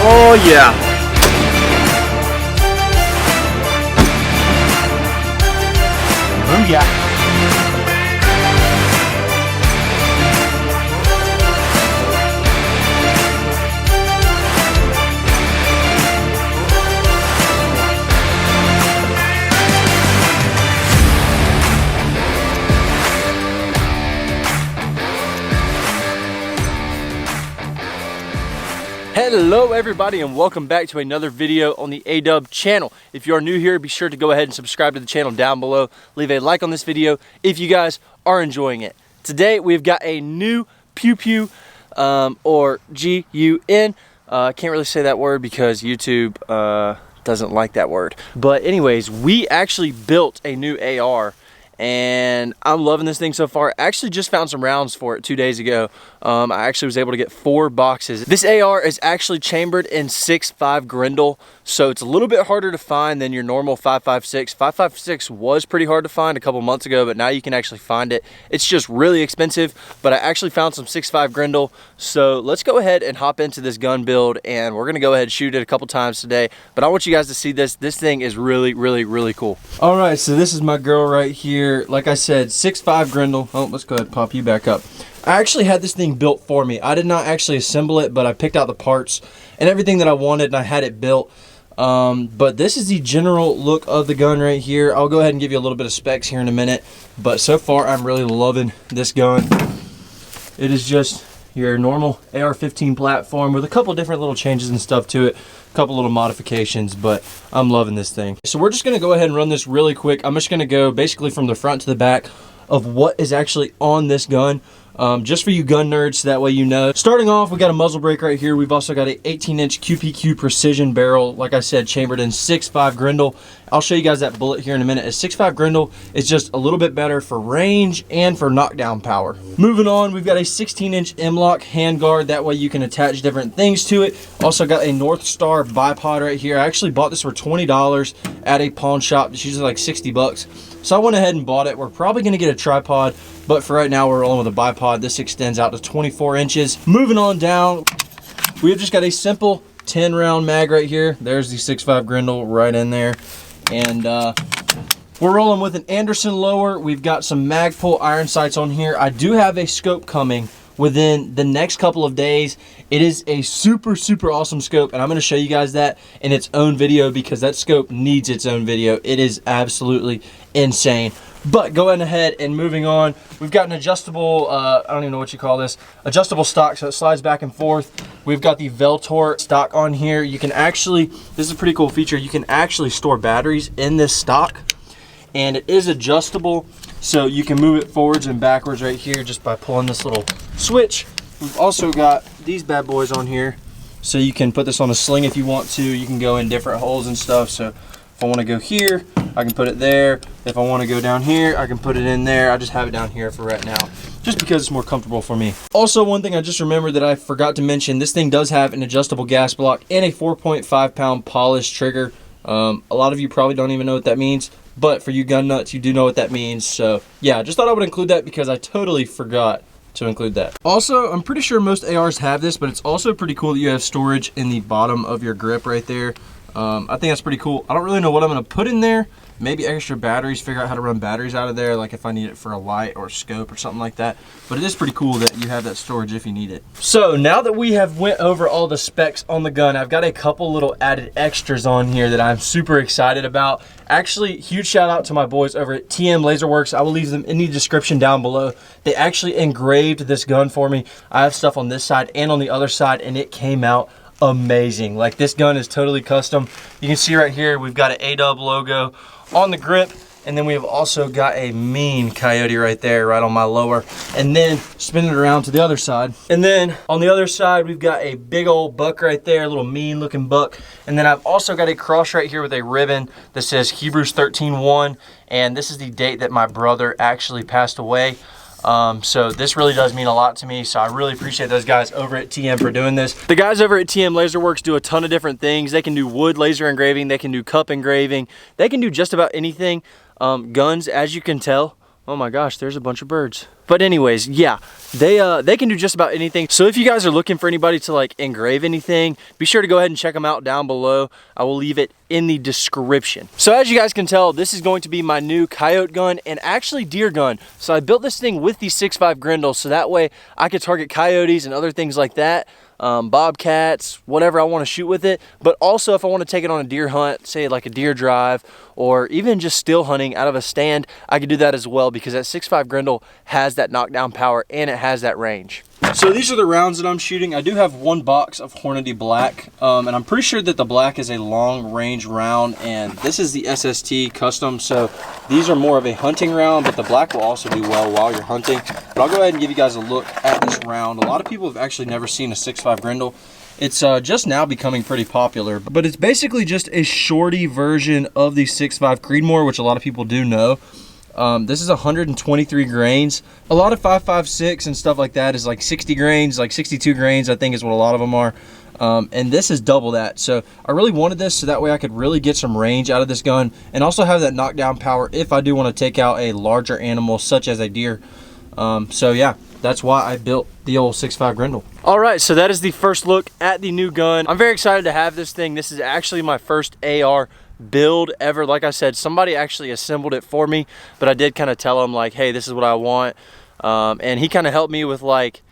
Oh yeah. Booyah. Hello everybody and welcome back to another video on the ADUB channel. If you are new here, be sure to go ahead and subscribe to the channel down below. Leave a like on this video if you guys are enjoying it. Today we've got a new Pew Pew or G-U-N. Can't really say that word because YouTube doesn't like that word. But anyways, we actually built a new AR and I'm loving this thing so far. I actually just found some rounds for it 2 days ago. I actually was able to get 4 boxes. This AR is actually chambered in 6.5 Grendel, so it's a little bit harder to find than your normal 5.56. 5.56 was pretty hard to find a couple months ago, but now you can actually find it. It's just really expensive, but I actually found some 6.5 Grendel. So let's go ahead and hop into this gun build, and we're gonna go ahead and shoot it a couple times today. But I want you guys to see this. This thing is really, really, really cool. All right, so this is my girl right here. Like I said, 6.5 Grendel. Oh, let's go ahead and pop you back up. I actually had this thing built for me. I did not actually assemble it, but I picked out the parts and everything that I wanted and I had it built. But this is the general look of the gun right here. I'll go ahead and give you a little bit of specs here in a minute, but so far I'm really loving this gun. It is just your normal AR-15 platform with a couple different little changes and stuff to it, a couple little modifications, but I'm loving this thing. So we're just gonna go ahead and run this really quick. I'm just gonna go basically from the front to the back of what is actually on this gun. Just for you gun nerds, so that way you know. Starting off, we got a muzzle brake right here. We've also got a 18-inch QPQ precision barrel, like I said, chambered in 6.5 Grendel. I'll show you guys that bullet here in a minute. A 6.5 Grendel is just a little bit better for range and for knockdown power. Moving on, we've got a 16-inch M-LOK handguard. That way you can attach different things to it. Also got a North Star bipod right here. I actually bought this for $20 at a pawn shop. It's usually like 60 bucks. So I went ahead and bought it. We're probably gonna get a tripod, but for right now we're rolling with a bipod. This extends out to 24 inches. Moving on down, we've just got a simple 10 round mag right here. There's the 6.5 Grendel right in there. And we're rolling with an Anderson lower. We've got some Magpul iron sights on here. I do have a scope coming within the next couple of days. It is a super, super awesome scope, and I'm gonna show you guys that in its own video because that scope needs its own video. It is absolutely insane. But going ahead and moving on, we've got an adjustable, I don't even know what you call this, adjustable stock, so it slides back and forth. We've got the Veltor stock on here. You can actually, this is a pretty cool feature, you can actually store batteries in this stock, and it is adjustable, so you can move it forwards and backwards right here just by pulling this little switch. We've also got these bad boys on here, so you can put this on a sling if you want to. You can go in different holes and stuff, so if I want to go here, I can put it there. If I want to go down here, I can put it in there. I just have it down here for right now, just because it's more comfortable for me. Also, one thing I just remembered that I forgot to mention, this thing does have an adjustable gas block and a 4.5 pound polished trigger. A lot of you probably don't even know what that means, but for you gun nuts, you do know what that means. So yeah, I just thought I would include that because I totally forgot to include that. Also, I'm pretty sure most ARs have this, but it's also pretty cool that you have storage in the bottom of your grip right there. I think that's pretty cool. I don't really know what I'm gonna put in there. Maybe extra batteries, figure out how to run batteries out of there, like if I need it for a light or a scope or something like that. But it is pretty cool that you have that storage if you need it. So now that we have went over all the specs on the gun, I've got a couple little added extras on here that I'm super excited about. Actually, huge shout out to my boys over at TM Laserworks. I will leave them in the description down below. They actually engraved this gun for me. I have stuff on this side and on the other side, and it came out amazing. Like, this gun is totally custom. You can see right here, we've got an ADUB logo on the grip, and then we have also got a mean coyote right there, right on my lower, and then spin it around to the other side. And then on the other side, we've got a big old buck right there, a little mean looking buck. And then I've also got a cross right here with a ribbon that says Hebrews 13:1, and this is the date that my brother actually passed away. So this really does mean a lot to me, so I really appreciate those guys over at TM for doing this. The guys over at TM Laserworks do a ton of different things. They can do wood laser engraving, they can do cup engraving, they can do just about anything. Guns, as you can tell, Oh my gosh, there's a bunch of birds. But anyways, yeah, they can do just about anything. So if you guys are looking for anybody to like engrave anything, be sure to go ahead and check them out down below. I will leave it in the description. So as you guys can tell, this is going to be my new coyote gun and actually deer gun. So I built this thing with the 6.5 Grendel, so that way I could target coyotes and other things like that. Bobcats, whatever I want to shoot with it. But also if I want to take it on a deer hunt, say like a deer drive, or even just still hunting out of a stand, I could do that as well, because that 6.5 Grendel has that knockdown power and it has that range. So these are the rounds that I'm shooting. I do have one box of Hornady Black, and I'm pretty sure that the black is a long range round, and this is the SST custom, so these are more of a hunting round, but the black will also do well while you're hunting. But I'll go ahead and give you guys a look at this round. A lot of people have actually never seen a 6.5 Grendel. It's just now becoming pretty popular, but it's basically just a shorty version of the 6.5 Creedmoor, which a lot of people do know. This is 123 grains. A lot of 5.56 and stuff like that is like 60 grains, like 62 grains, I think is what a lot of them are. And this is double that. So I really wanted this so that way I could really get some range out of this gun and also have that knockdown power if I do want to take out a larger animal such as a deer. So yeah, that's why I built the old 6.5 Grendel. All right, so that is the first look at the new gun. I'm very excited to have this thing. This is actually my first AR build ever. Like I said, somebody actually assembled it for me, but I did kind of tell him like, hey, this is what I want, and he kind of helped me with like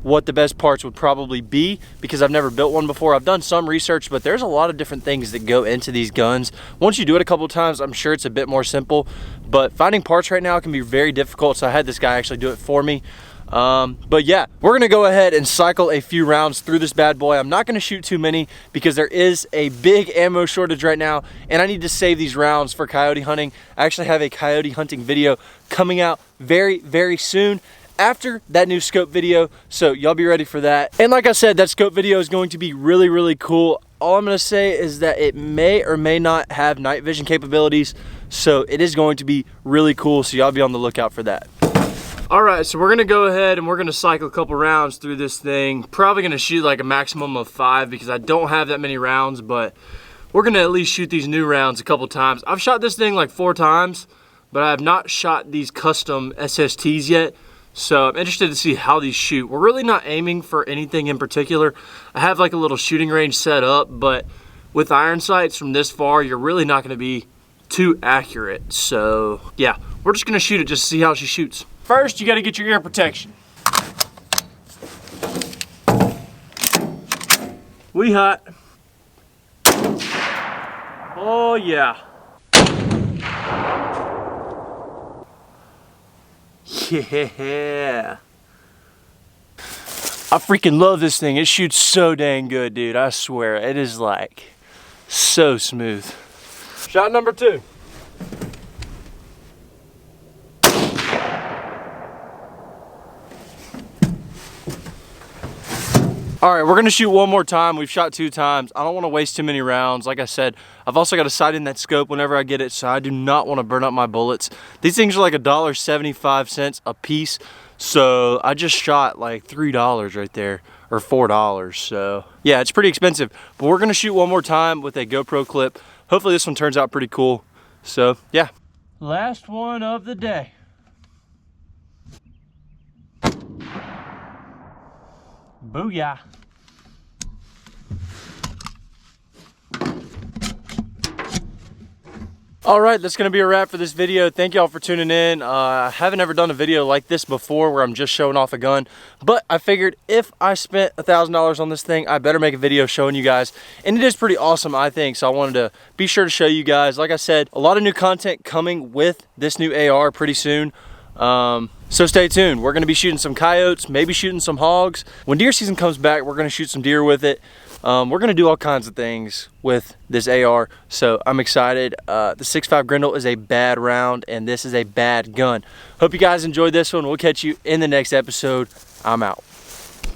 what the best parts would probably be, because I've never built one before. I've done some research, but there's a lot of different things that go into these guns. Once you do it a couple of times, I'm sure it's a bit more simple, but finding parts right now can be very difficult, so I had this guy actually do it for me. But yeah, we're gonna go ahead and cycle a few rounds through this bad boy. I'm not gonna shoot too many because there is a big ammo shortage right now, and I need to save these rounds for coyote hunting. I actually have a coyote hunting video coming out very, very soon after that new scope video, so y'all be ready for that. And like I said, that scope video is going to be really, really cool. All I'm gonna say is that it may or may not have night vision capabilities, so it is going to be really cool, so y'all be on the lookout for that. All right, so we're gonna go ahead and we're gonna cycle a couple rounds through this thing. Probably gonna shoot like a maximum of 5 because I don't have that many rounds, but we're gonna at least shoot these new rounds a couple times. I've shot this thing like 4 times, but I have not shot these custom SSTs yet, so I'm interested to see how these shoot. We're really not aiming for anything in particular. I have like a little shooting range set up, but with iron sights from this far, you're really not gonna be too accurate. So yeah, we're just gonna shoot it just to see how she shoots. First, you gotta get your ear protection. We hot. Oh yeah. Yeah. I freaking love this thing. It shoots so dang good, dude. I swear, it is like so smooth. Shot number 2. All right, we're gonna shoot one more time. We've shot 2 times. I don't wanna waste too many rounds. Like I said, I've also got a sight in that scope whenever I get it, so I do not wanna burn up my bullets. These things are like $1.75 a piece, so I just shot like $3 right there, or $4, so yeah, it's pretty expensive. But we're gonna shoot one more time with a GoPro clip. Hopefully this one turns out pretty cool, so yeah. Last one of the day. Booyah. All right, that's gonna be a wrap for this video. Thank y'all for tuning in. I haven't ever done a video like this before where I'm just showing off a gun, but I figured if I spent $1,000 on this thing, I better make a video showing you guys. And it is pretty awesome, I think, so I wanted to be sure to show you guys. Like I said, a lot of new content coming with this new AR pretty soon. So stay tuned. We're gonna be shooting some coyotes, maybe shooting some hogs. When deer season comes back, we're gonna shoot some deer with it. We're gonna do all kinds of things with this AR, so I'm excited. The 6.5 Grendel is a bad round, and this is a bad gun. Hope you guys enjoyed this one. We'll catch you in the next episode. I'm out.